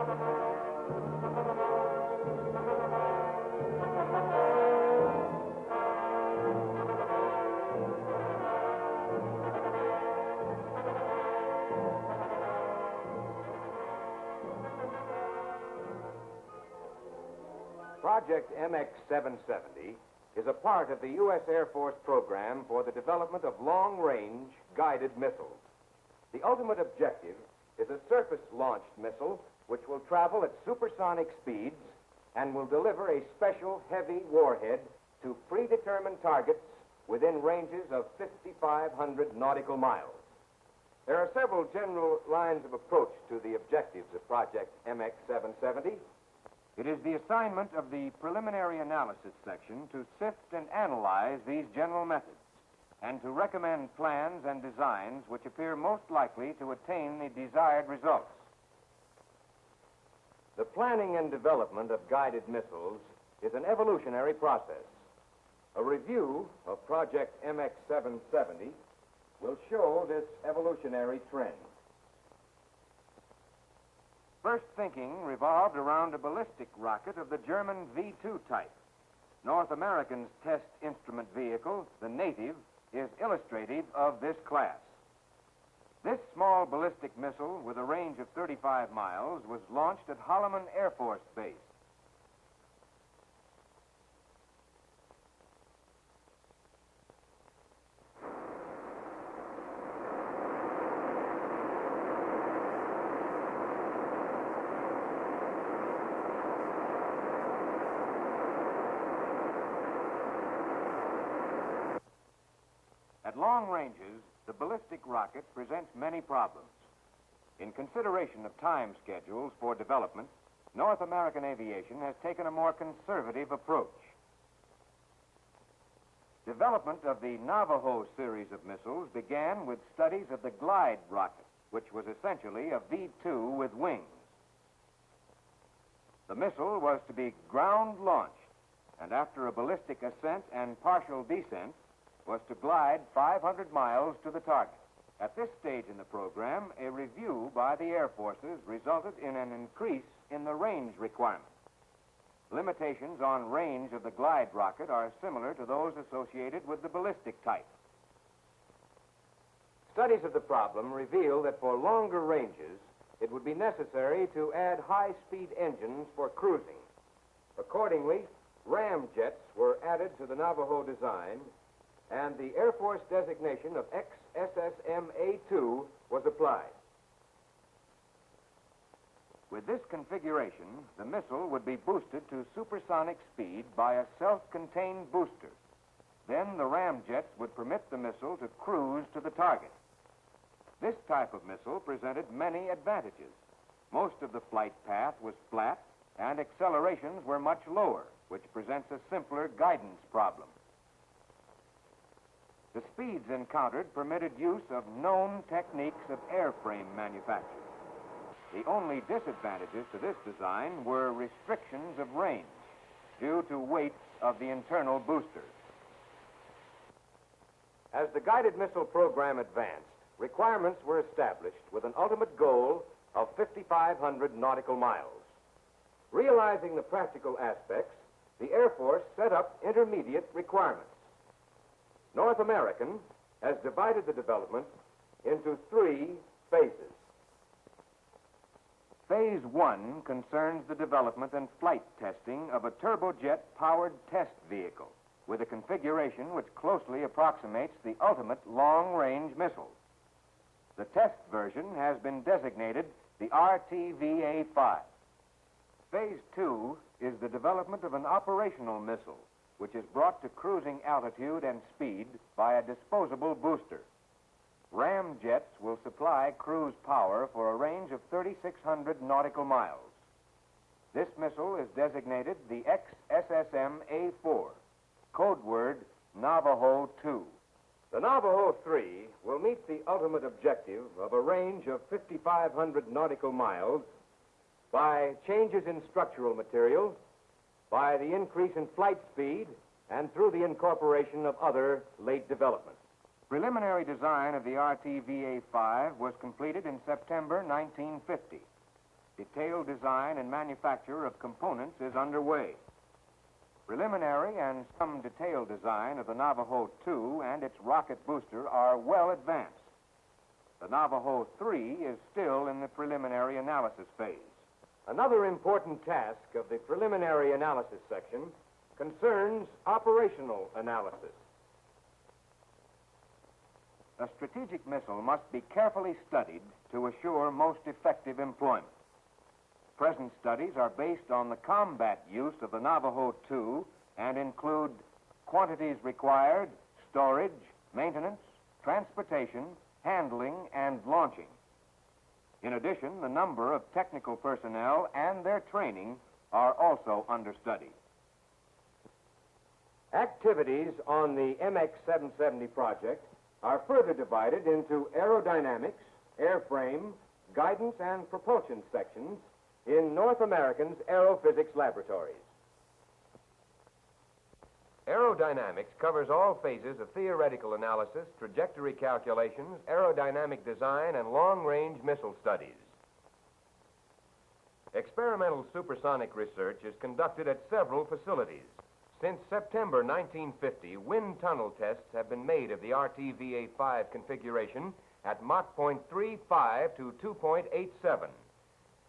Project MX-770 is a part of the U.S. Air Force program for the development of long-range guided missiles. The ultimate objective is a surface-launched missile which will travel at supersonic speeds and will deliver a special heavy warhead to predetermined targets within ranges of 5,500 nautical miles. There are several general lines of approach to the objectives of Project MX-770. It is the assignment of the preliminary analysis section to sift and analyze these general methods and to recommend plans and designs which appear most likely to attain the desired results. The planning and development of guided missiles is an evolutionary process. A review of Project MX-770 will show this evolutionary trend. First thinking revolved around a ballistic rocket of the German V-2 type. North American's test instrument vehicle, the Native, is illustrative of this class. This small ballistic missile with a range of 35 miles was launched at Holloman Air Force Base. At long ranges, the ballistic rocket presents many problems. In consideration of time schedules for development, North American Aviation has taken a more conservative approach. Development of the Navaho series of missiles began with studies of the glide rocket, which was essentially a V-2 with wings. The missile was to be ground-launched, and after a ballistic ascent and partial descent, was to glide 500 miles to the target. At this stage in the program, a review by the Air Forces resulted in an increase in the range requirement. Limitations on range of the glide rocket are similar to those associated with the ballistic type. Studies of the problem reveal that for longer ranges, it would be necessary to add high-speed engines for cruising. Accordingly, ramjets were added to the Navajo design, and the Air Force designation of XSSM-A2 was applied. With this configuration, the missile would be boosted to supersonic speed by a self-contained booster. Then the ramjets would permit the missile to cruise to the target. This type of missile presented many advantages. Most of the flight path was flat, and accelerations were much lower, which presents a simpler guidance problem. The speeds encountered permitted use of known techniques of airframe manufacture. The only disadvantages to this design were restrictions of range due to weight of the internal boosters. As the guided missile program advanced, requirements were established with an ultimate goal of 5,500 nautical miles. Realizing the practical aspects, the Air Force set up intermediate requirements. North American has divided the development into 3 phases. Phase 1 concerns the development and flight testing of a turbojet-powered test vehicle with a configuration which closely approximates the ultimate long-range missile. The test version has been designated the RTVA-5. Phase 2 is the development of an operational missile which is brought to cruising altitude and speed by a disposable booster. Ramjets will supply cruise power for a range of 3,600 nautical miles. This missile is designated the XSSM-A4, code word Navajo 2. The Navajo 3 will meet the ultimate objective of a range of 5,500 nautical miles by changes in structural material, by the increase in flight speed, and through the incorporation of other late developments. Preliminary design of the RTVA-5 was completed in September 1950. Detailed design and manufacture of components is underway. Preliminary and some detailed design of the Navajo 2 and its rocket booster are well advanced. The Navajo 3 is still in the preliminary analysis phase. Another important task of the preliminary analysis section concerns operational analysis. A strategic missile must be carefully studied to assure most effective employment. Present studies are based on the combat use of the Navajo 2 and include quantities required, storage, maintenance, transportation, handling, and launching. In addition, the number of technical personnel and their training are also under study. Activities on the MX-770 project are further divided into aerodynamics, airframe, guidance, and propulsion sections in North American's Aerophysics laboratories. Aerodynamics covers all phases of theoretical analysis, trajectory calculations, aerodynamic design, and long-range missile studies. Experimental supersonic research is conducted at several facilities. Since September 1950, wind tunnel tests have been made of the RTVA-5 configuration at Mach 0.35 to 2.87.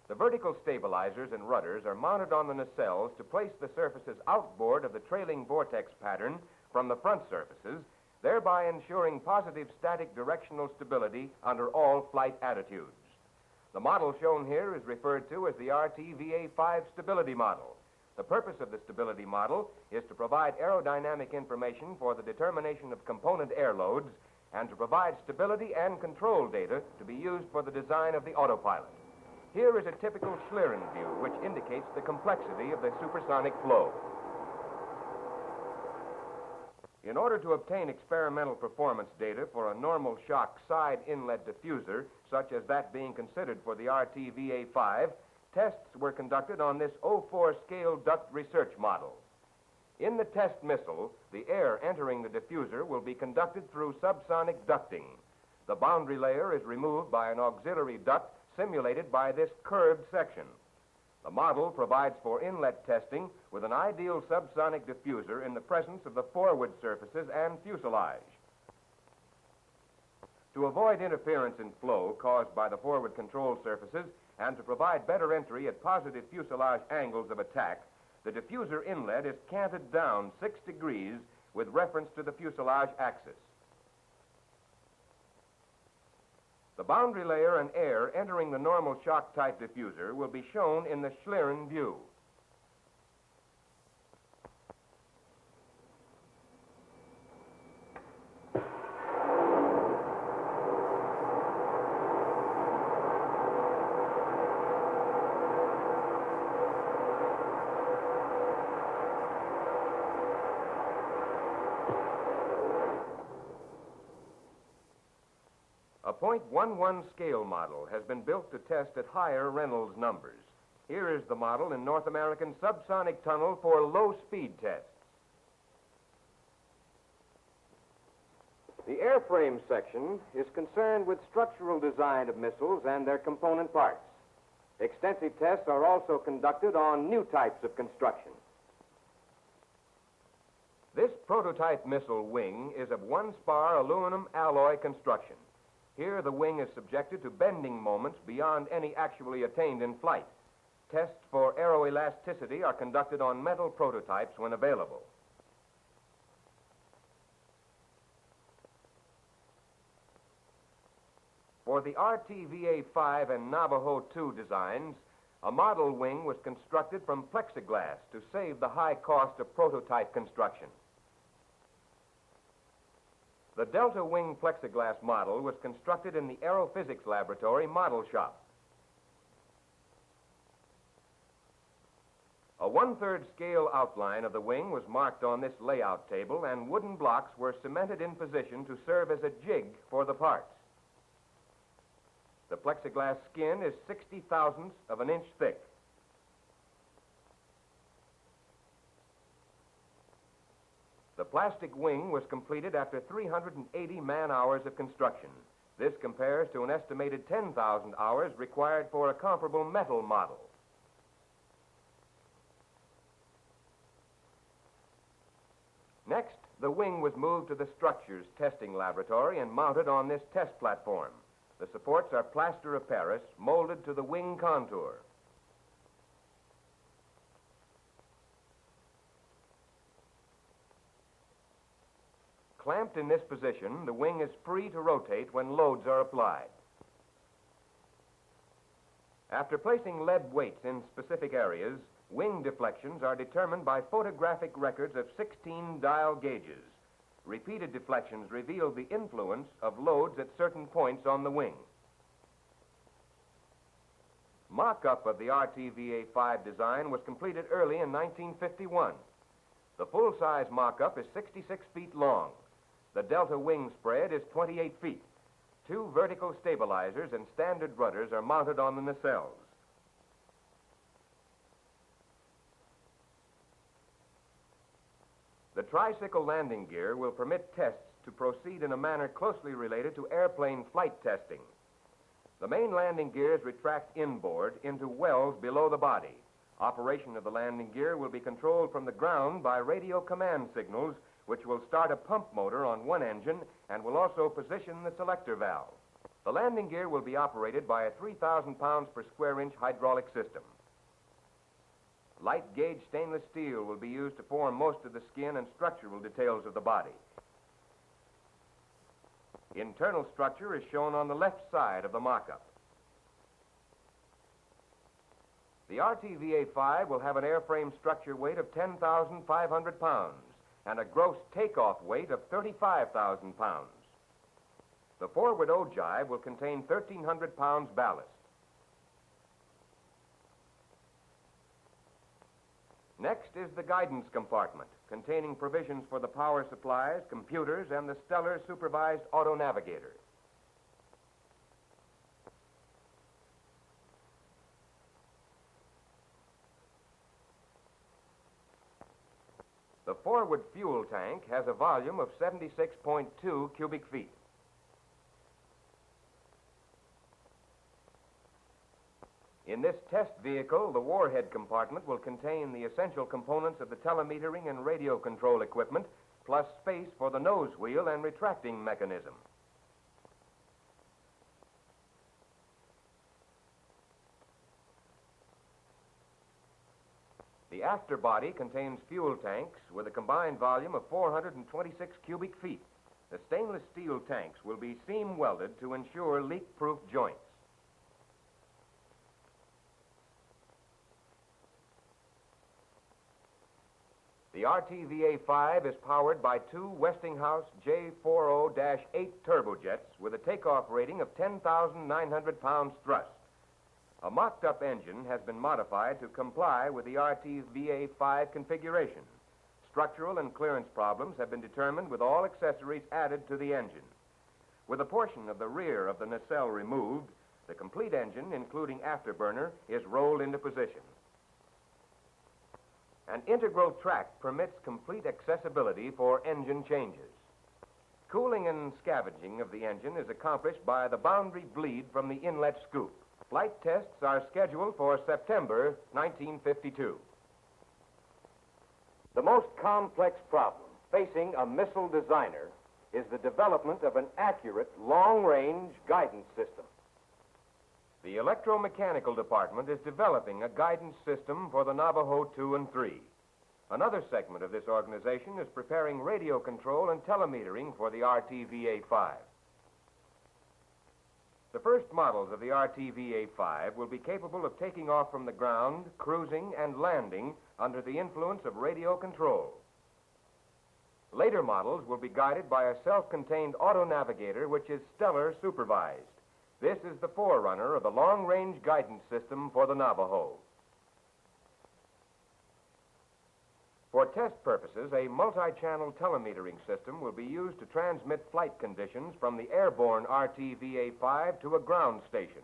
The vertical stabilizers and rudders are mounted on the nacelles to place the surfaces outboard of the trailing vortex pattern from the front surfaces, thereby ensuring positive static directional stability under all flight attitudes. The model shown here is referred to as the RTVA-5 stability model. The purpose of the stability model is to provide aerodynamic information for the determination of component air loads and to provide stability and control data to be used for the design of the autopilot. Here is a typical Schlieren view, which indicates the complexity of the supersonic flow. In order to obtain experimental performance data for a normal shock side inlet diffuser, such as that being considered for the RTVA-5, tests were conducted on this 04 scale duct research model. In the test missile, the air entering the diffuser will be conducted through subsonic ducting. The boundary layer is removed by an auxiliary duct simulated by this curved section. The model provides for inlet testing with an ideal subsonic diffuser in the presence of the forward surfaces and fuselage. To avoid interference in flow caused by the forward control surfaces and to provide better entry at positive fuselage angles of attack, the diffuser inlet is canted down 6 degrees with reference to the fuselage axis. The boundary layer and air entering the normal shock type diffuser will be shown in the Schlieren view. A .11 scale model has been built to test at higher Reynolds numbers. Here is the model in North American subsonic tunnel for low-speed tests. The airframe section is concerned with structural design of missiles and their component parts. Extensive tests are also conducted on new types of construction. This prototype missile wing is of one-spar aluminum alloy construction. Here, the wing is subjected to bending moments beyond any actually attained in flight. Tests for aeroelasticity are conducted on metal prototypes when available. For the RTVA-5 and Navajo 2 designs, a model wing was constructed from plexiglass to save the high cost of prototype construction. The Delta Wing plexiglass model was constructed in the Aerophysics Laboratory model shop. A 1/3 scale outline of the wing was marked on this layout table, and wooden blocks were cemented in position to serve as a jig for the parts. The plexiglass skin is 60 thousandths of an inch thick. The plastic wing was completed after 380 man-hours of construction. This compares to an estimated 10,000 hours required for a comparable metal model. Next, the wing was moved to the structures testing laboratory and mounted on this test platform. The supports are plaster of Paris molded to the wing contour. Clamped in this position, the wing is free to rotate when loads are applied. After placing lead weights in specific areas, wing deflections are determined by photographic records of 16 dial gauges. Repeated deflections reveal the influence of loads at certain points on the wing. Mock-up of the RTVA-5 design was completed early in 1951. The full-size mock-up is 66 feet long. The delta wing spread is 28 feet. 2 vertical stabilizers and standard rudders are mounted on the nacelles. The tricycle landing gear will permit tests to proceed in a manner closely related to airplane flight testing. The main landing gears retract inboard into wells below the body. Operation of the landing gear will be controlled from the ground by radio command signals, which will start a pump motor on one engine and will also position the selector valve. The landing gear will be operated by a 3,000 pounds per square inch hydraulic system. Light gauge stainless steel will be used to form most of the skin and structural details of the body. Internal structure is shown on the left side of the mock-up. The RTVA-5 will have an airframe structure weight of 10,500 pounds and a gross takeoff weight of 35,000 pounds. The forward ogive will contain 1,300 pounds ballast. Next is the guidance compartment, containing provisions for the power supplies, computers, and the Stellar Supervised Auto Navigator. The forward fuel tank has a volume of 76.2 cubic feet. In this test vehicle, the warhead compartment will contain the essential components of the telemetering and radio control equipment, plus space for the nose wheel and retracting mechanism. The afterbody contains fuel tanks with a combined volume of 426 cubic feet. The stainless steel tanks will be seam welded to ensure leak-proof joints. The RTVA-5 is powered by 2 Westinghouse J40-8 turbojets with a takeoff rating of 10,900 pounds thrust. A mocked-up engine has been modified to comply with the RTVA-5 configuration. Structural and clearance problems have been determined with all accessories added to the engine. With a portion of the rear of the nacelle removed, the complete engine, including afterburner, is rolled into position. An integral track permits complete accessibility for engine changes. Cooling and scavenging of the engine is accomplished by the boundary bleed from the inlet scoop. Flight tests are scheduled for September 1952. The most complex problem facing a missile designer is the development of an accurate long-range guidance system. The electromechanical department is developing a guidance system for the Navajo 2 and 3. Another segment of this organization is preparing radio control and telemetering for the RTVA-5. The first models of the RTVA-5 will be capable of taking off from the ground, cruising, and landing under the influence of radio control. Later models will be guided by a self-contained auto navigator which is Stellar supervised. This is the forerunner of the long-range guidance system for the Navajo. For test purposes, a multi-channel telemetering system will be used to transmit flight conditions from the airborne RTVA-5 to a ground station.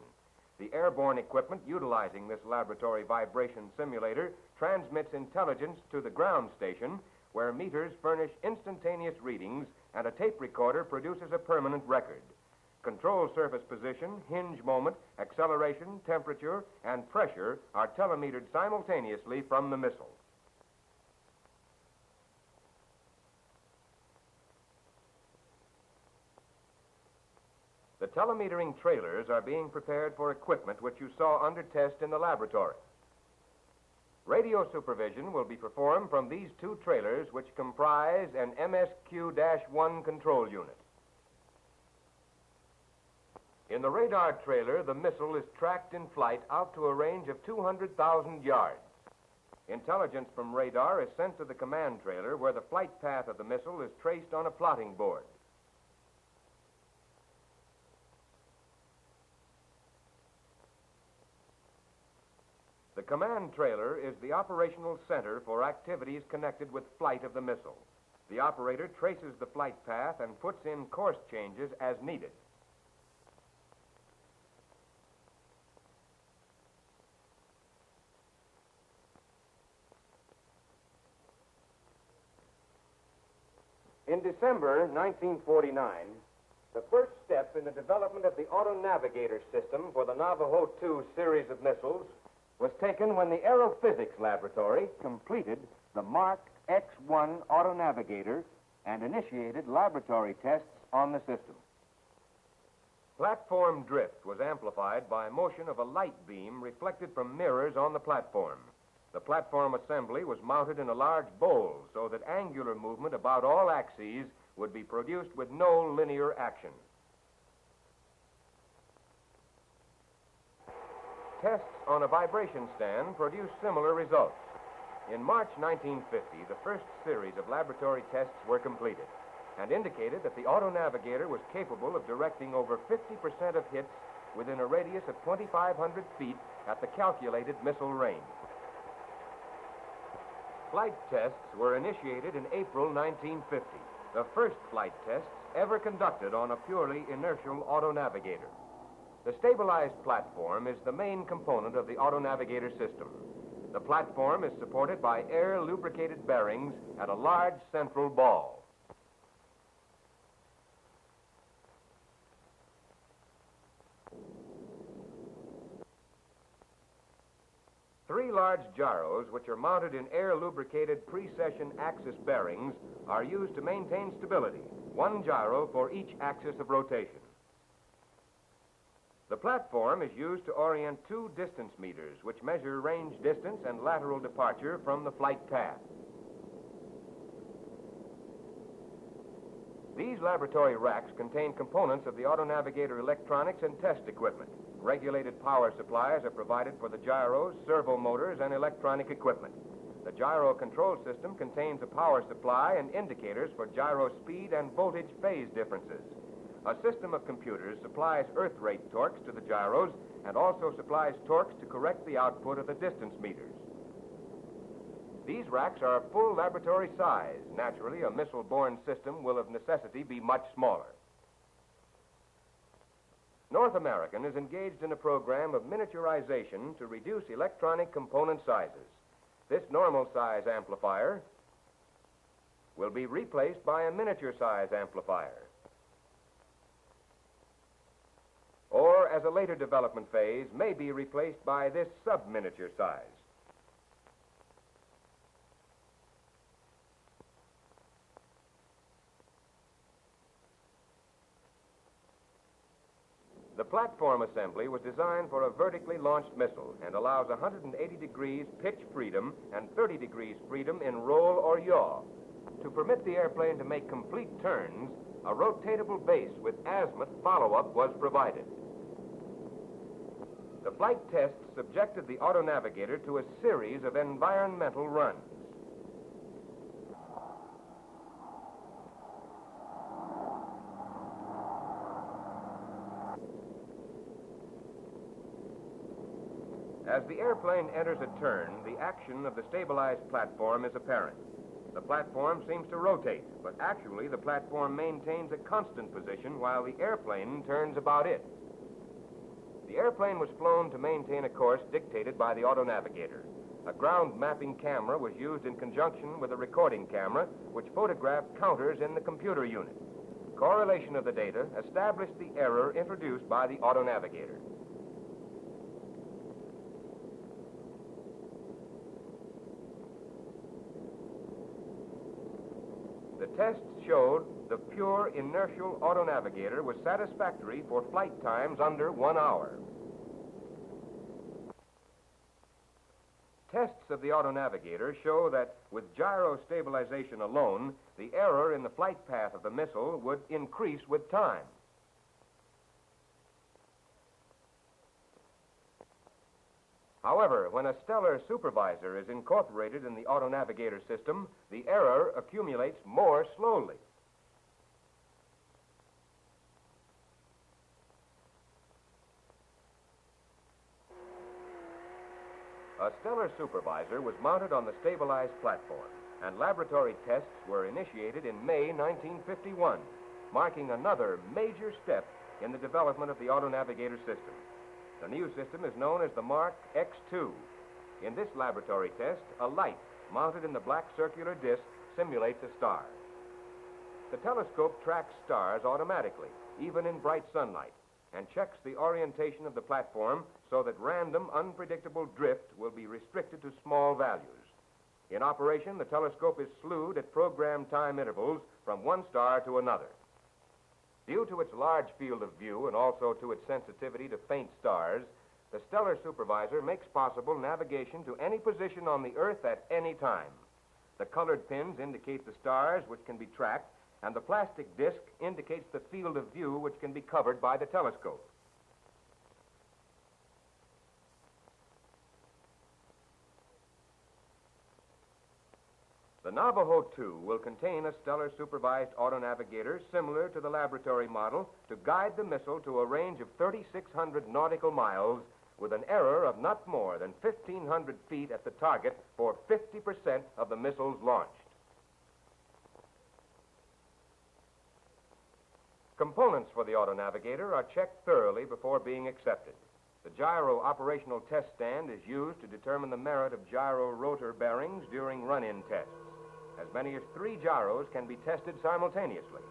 The airborne equipment utilizing this laboratory vibration simulator transmits intelligence to the ground station, where meters furnish instantaneous readings and a tape recorder produces a permanent record. Control surface position, hinge moment, acceleration, temperature, and pressure are telemetered simultaneously from the missile. The telemetering trailers are being prepared for equipment which you saw under test in the laboratory. Radio supervision will be performed from these two trailers, which comprise an MSQ-1 control unit. In the radar trailer, the missile is tracked in flight out to a range of 200,000 yards. Intelligence from radar is sent to the command trailer, where the flight path of the missile is traced on a plotting board. The command trailer is the operational center for activities connected with flight of the missile. The operator traces the flight path and puts in course changes as needed. In December 1949, the first step in the development of the auto-navigator system for the Navaho 2 series of missiles was taken when the Aerophysics Laboratory completed the Mark X-1 auto-navigator and initiated laboratory tests on the system. Platform drift was amplified by motion of a light beam reflected from mirrors on the platform. The platform assembly was mounted in a large bowl so that angular movement about all axes would be produced with no linear action. Tests on a vibration stand produced similar results. In March 1950, the first series of laboratory tests were completed and indicated that the auto-navigator was capable of directing over 50% of hits within a radius of 2,500 feet at the calculated missile range. Flight tests were initiated in April 1950, the first flight tests ever conducted on a purely inertial auto-navigator. The stabilized platform is the main component of the auto-navigator system. The platform is supported by air-lubricated bearings at a large central ball. Three large gyros, which are mounted in air-lubricated precession axis bearings, are used to maintain stability, one gyro for each axis of rotation. The platform is used to orient two distance meters, which measure range distance and lateral departure from the flight path. These laboratory racks contain components of the auto-navigator electronics and test equipment. Regulated power supplies are provided for the gyros, servo motors, and electronic equipment. The gyro control system contains a power supply and indicators for gyro speed and voltage phase differences. A system of computers supplies earth rate torques to the gyros and also supplies torques to correct the output of the distance meters. These racks are full laboratory size. Naturally, a missile-borne system will of necessity be much smaller. North American is engaged in a program of miniaturization to reduce electronic component sizes. This normal size amplifier will be replaced by a miniature size amplifier. Or, as a later development phase, may be replaced by this sub-miniature size. The platform assembly was designed for a vertically launched missile and allows 180 degrees pitch freedom and 30 degrees freedom in roll or yaw. To permit the airplane to make complete turns, a rotatable base with azimuth follow-up was provided. The flight tests subjected the auto-navigator to a series of environmental runs. As the airplane enters a turn, the action of the stabilized platform is apparent. The platform seems to rotate, but actually the platform maintains a constant position while the airplane turns about it. The airplane was flown to maintain a course dictated by the auto-navigator. A ground mapping camera was used in conjunction with a recording camera, which photographed counters in the computer unit. Correlation of the data established the error introduced by the autonavigator. The tests showed the pure inertial autonavigator was satisfactory for flight times under 1 hour. Tests of the autonavigator show that with gyro stabilization alone, the error in the flight path of the missile would increase with time. However, when a stellar supervisor is incorporated in the autonavigator system, the error accumulates more slowly. A stellar supervisor was mounted on the stabilized platform, and laboratory tests were initiated in May 1951, marking another major step in the development of the autonavigator system. The new system is known as the Mark X2. In this laboratory test, a light mounted in the black circular disc simulates a star. The telescope tracks stars automatically, even in bright sunlight, and checks the orientation of the platform so that random, unpredictable drift will be restricted to small values. In operation, the telescope is slewed at programmed time intervals from one star to another. Due to its large field of view and also to its sensitivity to faint stars, the stellar supervisor makes possible navigation to any position on the Earth at any time. The colored pins indicate the stars which can be tracked, and the plastic disc indicates the field of view which can be covered by the telescope. The Navajo 2 will contain a stellar supervised autonavigator similar to the laboratory model to guide the missile to a range of 3,600 nautical miles with an error of not more than 1,500 feet at the target for 50% of the missiles launched. Components for the autonavigator are checked thoroughly before being accepted. The gyro operational test stand is used to determine the merit of gyro rotor bearings during run-in tests. As many as 3 gyros can be tested simultaneously.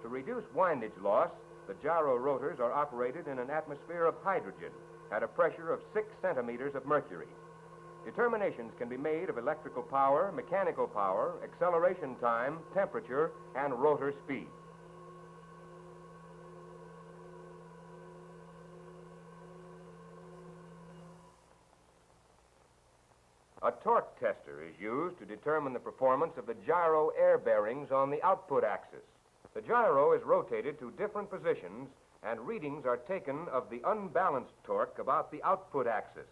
To reduce windage loss, the gyro rotors are operated in an atmosphere of hydrogen at a pressure of 6 centimeters of mercury. Determinations can be made of electrical power, mechanical power, acceleration time, temperature, and rotor speed. A torque tester is used to determine the performance of the gyro air bearings on the output axis. The gyro is rotated to different positions, and readings are taken of the unbalanced torque about the output axis.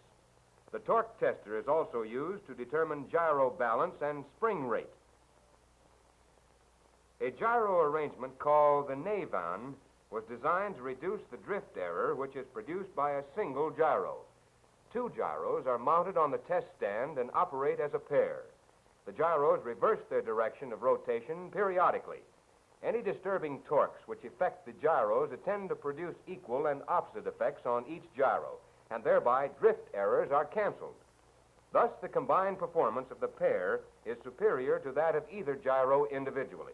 The torque tester is also used to determine gyro balance and spring rate. A gyro arrangement called the Navaho was designed to reduce the drift error which is produced by a single gyro. 2 gyros are mounted on the test stand and operate as a pair. The gyros reverse their direction of rotation periodically. Any disturbing torques which affect the gyros tend to produce equal and opposite effects on each gyro, and thereby drift errors are canceled. Thus, the combined performance of the pair is superior to that of either gyro individually.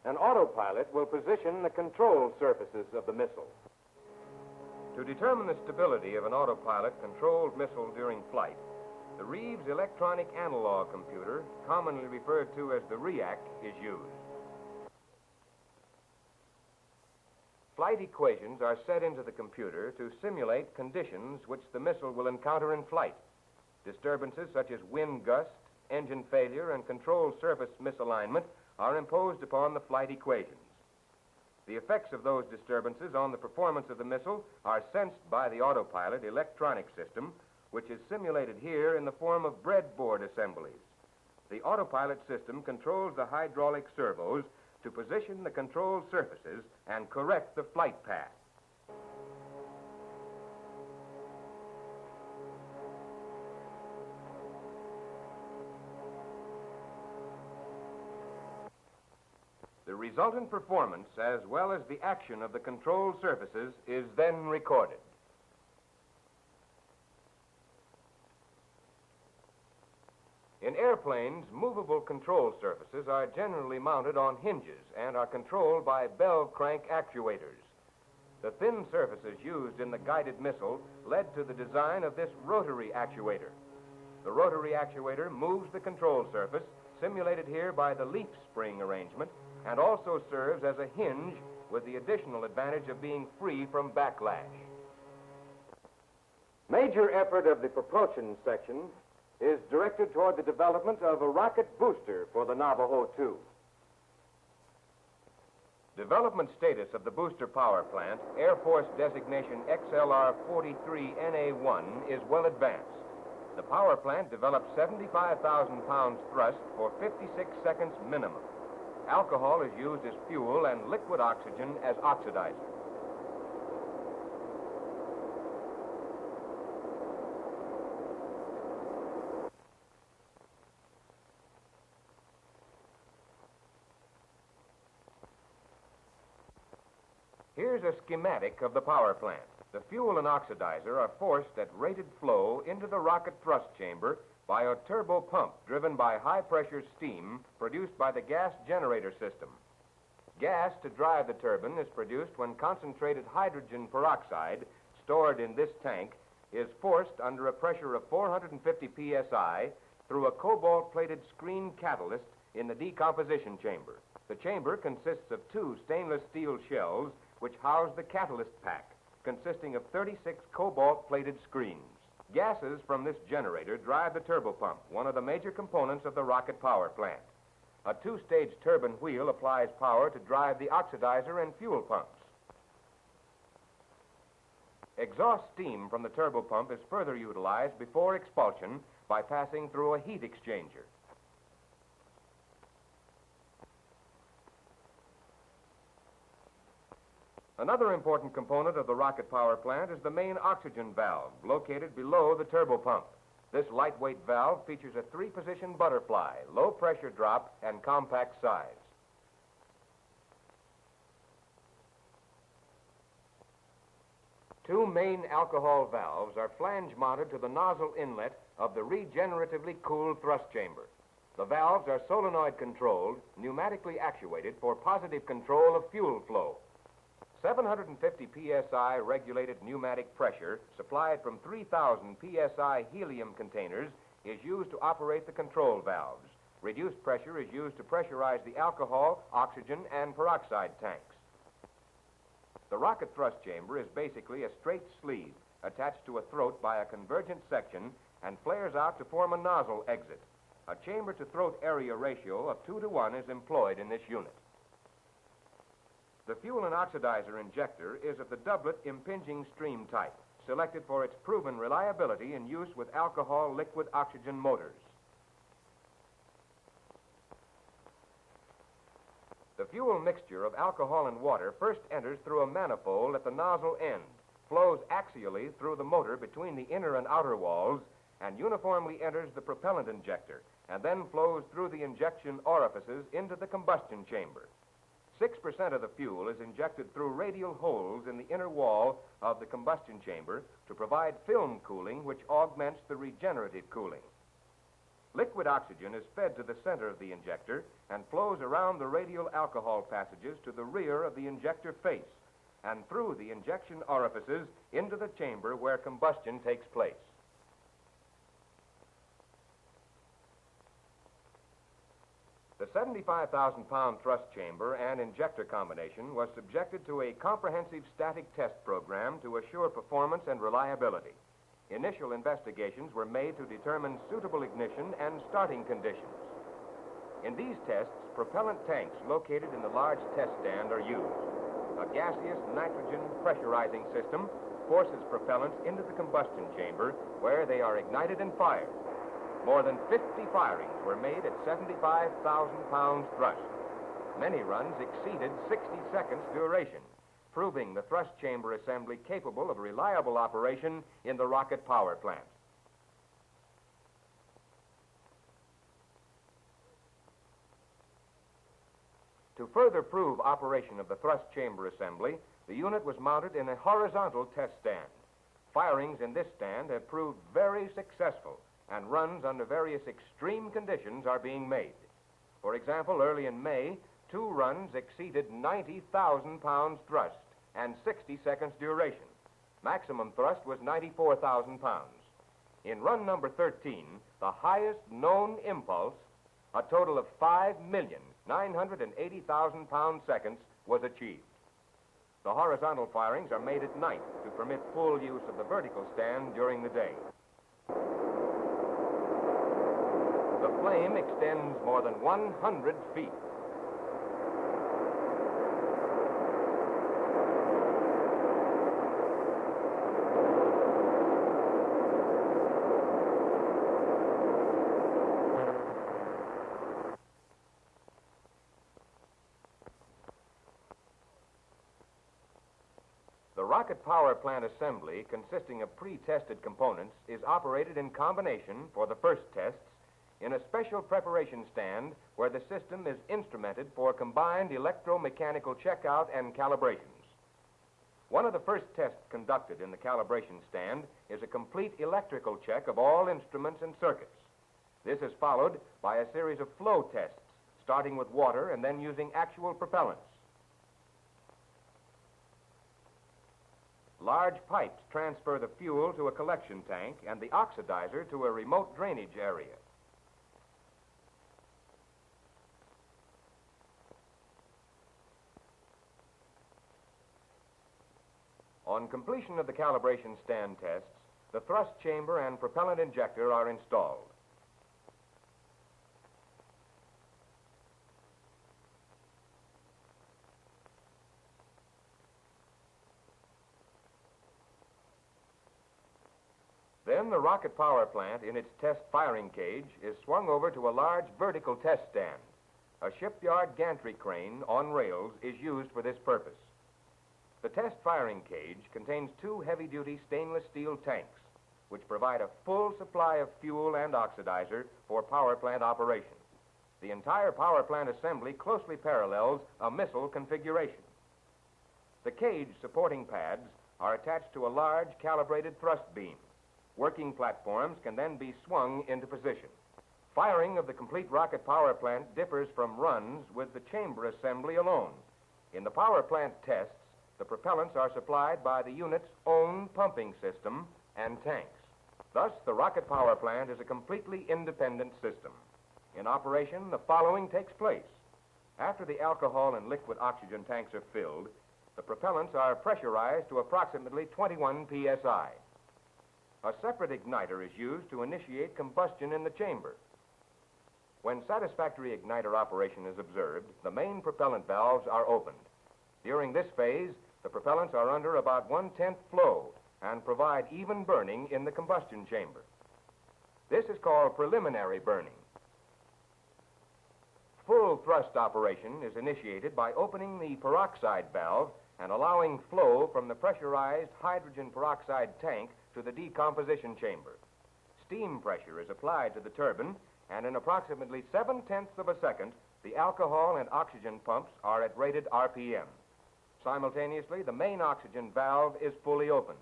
An autopilot will position the control surfaces of the missile. To determine the stability of an autopilot-controlled missile during flight, the Reeves electronic analog computer, commonly referred to as the REAC, is used. Flight equations are set into the computer to simulate conditions which the missile will encounter in flight. Disturbances such as wind gust, engine failure, and control surface misalignment are imposed upon the flight equations. The effects of those disturbances on the performance of the missile are sensed by the autopilot electronic system, which is simulated here in the form of breadboard assemblies. The autopilot system controls the hydraulic servos to position the control surfaces and correct the flight path. The resultant performance, as well as the action of the control surfaces, is then recorded. In airplanes, movable control surfaces are generally mounted on hinges and are controlled by bell crank actuators. The thin surfaces used in the guided missile led to the design of this rotary actuator. The rotary actuator moves the control surface, simulated here by the leaf spring arrangement, and also serves as a hinge with the additional advantage of being free from backlash. Major effort of the propulsion section is directed toward the development of a rocket booster for the Navajo 2. Development status of the booster power plant, Air Force designation XLR-43NA1, is well advanced. The power plant develops 75,000 pounds thrust for 56 seconds minimum. Alcohol is used as fuel and liquid oxygen as oxidizer. Here's a schematic of the power plant. The fuel and oxidizer are forced at rated flow into the rocket thrust chamber by a turbo pump driven by high-pressure steam produced by the gas generator system. Gas to drive the turbine is produced when concentrated hydrogen peroxide, stored in this tank, is forced under a pressure of 450 psi through a cobalt-plated screen catalyst in the decomposition chamber. The chamber consists of two stainless steel shells which house the catalyst pack, consisting of 36 cobalt-plated screens. Gases from this generator drive the turbopump, one of the major components of the rocket power plant. A two-stage turbine wheel applies power to drive the oxidizer and fuel pumps. Exhaust steam from the turbopump is further utilized before expulsion by passing through a heat exchanger. Another important component of the rocket power plant is the main oxygen valve, located below the turbopump. This lightweight valve features a three-position butterfly, low pressure drop, and compact size. Two main alcohol valves are flange-mounted to the nozzle inlet of the regeneratively cooled thrust chamber. The valves are solenoid-controlled, pneumatically actuated for positive control of fuel flow. 750 psi regulated pneumatic pressure supplied from 3,000 psi helium containers is used to operate the control valves. Reduced pressure is used to pressurize the alcohol, oxygen, and peroxide tanks. The rocket thrust chamber is basically a straight sleeve attached to a throat by a convergent section and flares out to form a nozzle exit. A chamber-to-throat area ratio of 2:1 is employed in this unit. The fuel and oxidizer injector is of the doublet impinging stream type, selected for its proven reliability in use with alcohol liquid oxygen motors. The fuel mixture of alcohol and water first enters through a manifold at the nozzle end, flows axially through the motor between the inner and outer walls, and uniformly enters the propellant injector, and then flows through the injection orifices into the combustion chamber. 6% of the fuel is injected through radial holes in the inner wall of the combustion chamber to provide film cooling, which augments the regenerative cooling. Liquid oxygen is fed to the center of the injector and flows around the radial alcohol passages to the rear of the injector face and through the injection orifices into the chamber where combustion takes place. The 75,000-pound thrust chamber and injector combination was subjected to a comprehensive static test program to assure performance and reliability. Initial investigations were made to determine suitable ignition and starting conditions. In these tests, propellant tanks located in the large test stand are used. A gaseous nitrogen pressurizing system forces propellants into the combustion chamber where they are ignited and fired. More than 50 firings were made at 75,000 pounds thrust. Many runs exceeded 60 seconds duration, proving the thrust chamber assembly capable of reliable operation in the rocket power plant. To further prove operation of the thrust chamber assembly, the unit was mounted in a horizontal test stand. Firings in this stand have proved very successful, and runs under various extreme conditions are being made. For example, early in May, 2 runs exceeded 90,000 pounds thrust and 60 seconds duration. Maximum thrust was 94,000 pounds. In run number 13, the highest known impulse, a total of 5,980,000 pound-seconds, was achieved. The horizontal firings are made at night to permit full use of the vertical stand during the day. The flame extends more than 100 feet. The rocket power plant assembly, consisting of pre-tested components, is operated in combination for the first tests in a special preparation stand where the system is instrumented for combined electromechanical checkout and calibrations. One of the first tests conducted in the calibration stand is a complete electrical check of all instruments and circuits. This is followed by a series of flow tests, starting with water and then using actual propellants. Large pipes transfer the fuel to a collection tank and the oxidizer to a remote drainage area. On completion of the calibration stand tests, the thrust chamber and propellant injector are installed. Then the rocket power plant in its test firing cage is swung over to a large vertical test stand. A shipyard gantry crane on rails is used for this purpose. The test firing cage contains 2 heavy-duty stainless steel tanks, which provide a full supply of fuel and oxidizer for power plant operation. The entire power plant assembly closely parallels a missile configuration. The cage supporting pads are attached to a large calibrated thrust beam. Working platforms can then be swung into position. Firing of the complete rocket power plant differs from runs with the chamber assembly alone. In the power plant tests, the propellants are supplied by the unit's own pumping system and tanks. Thus, the rocket power plant is a completely independent system. In operation, the following takes place. After the alcohol and liquid oxygen tanks are filled, the propellants are pressurized to approximately 21 psi. A separate igniter is used to initiate combustion in the chamber. When satisfactory igniter operation is observed, the main propellant valves are opened. During this phase, the propellants are under about 1/10 flow and provide even burning in the combustion chamber. This is called preliminary burning. Full thrust operation is initiated by opening the peroxide valve and allowing flow from the pressurized hydrogen peroxide tank to the decomposition chamber. Steam pressure is applied to the turbine, and in approximately 7/10 of a second, the alcohol and oxygen pumps are at rated RPM. Simultaneously, the main oxygen valve is fully opened.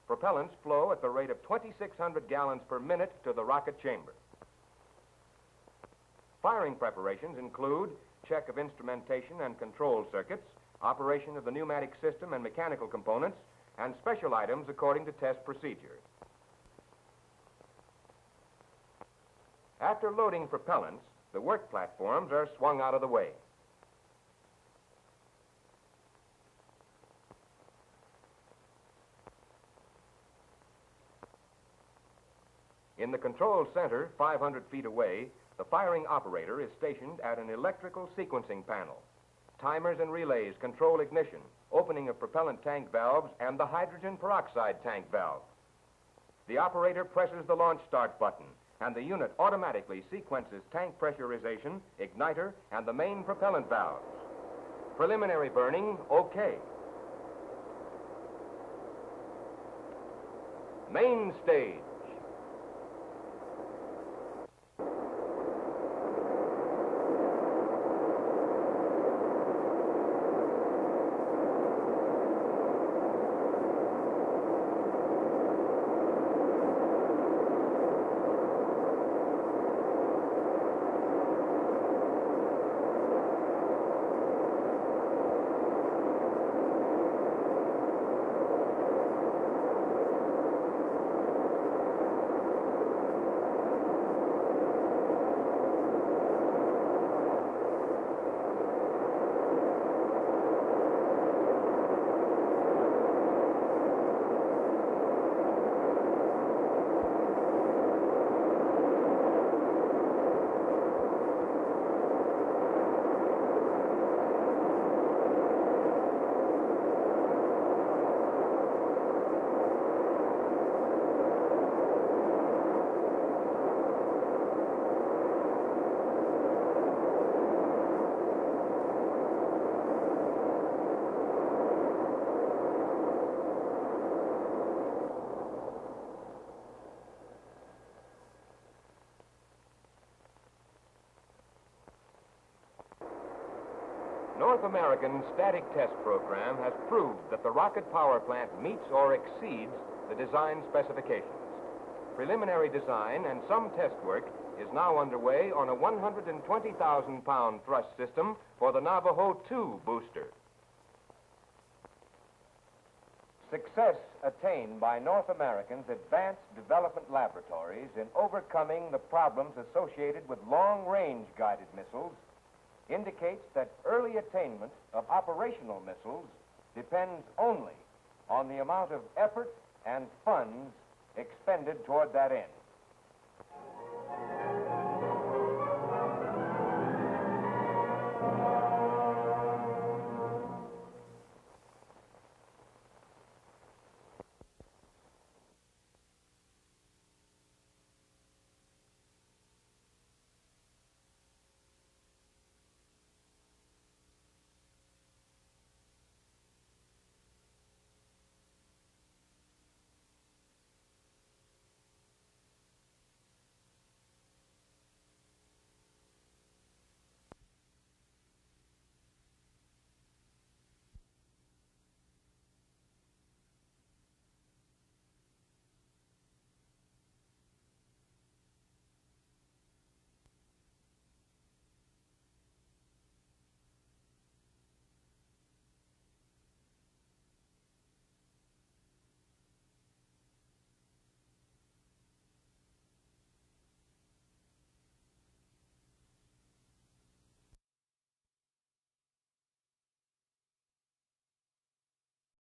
Propellants flow at the rate of 2,600 gallons per minute to the rocket chamber. Firing preparations include check of instrumentation and control circuits, operation of the pneumatic system and mechanical components, and special items according to test procedure. After loading propellants, the work platforms are swung out of the way. In the control center, 500 feet away, the firing operator is stationed at an electrical sequencing panel. Timers and relays control ignition, opening of propellant tank valves, and the hydrogen peroxide tank valve. The operator presses the launch start button, and the unit automatically sequences tank pressurization, igniter, and the main propellant valves. Preliminary burning, okay. Main stage. North American static test program has proved that the rocket power plant meets or exceeds the design specifications. Preliminary design and some test work is now underway on a 120,000-pound thrust system for the Navajo 2 booster. Success attained by North American's advanced development laboratories in overcoming the problems associated with long-range guided missiles indicates that early attainment of operational missiles depends only on the amount of effort and funds expended toward that end.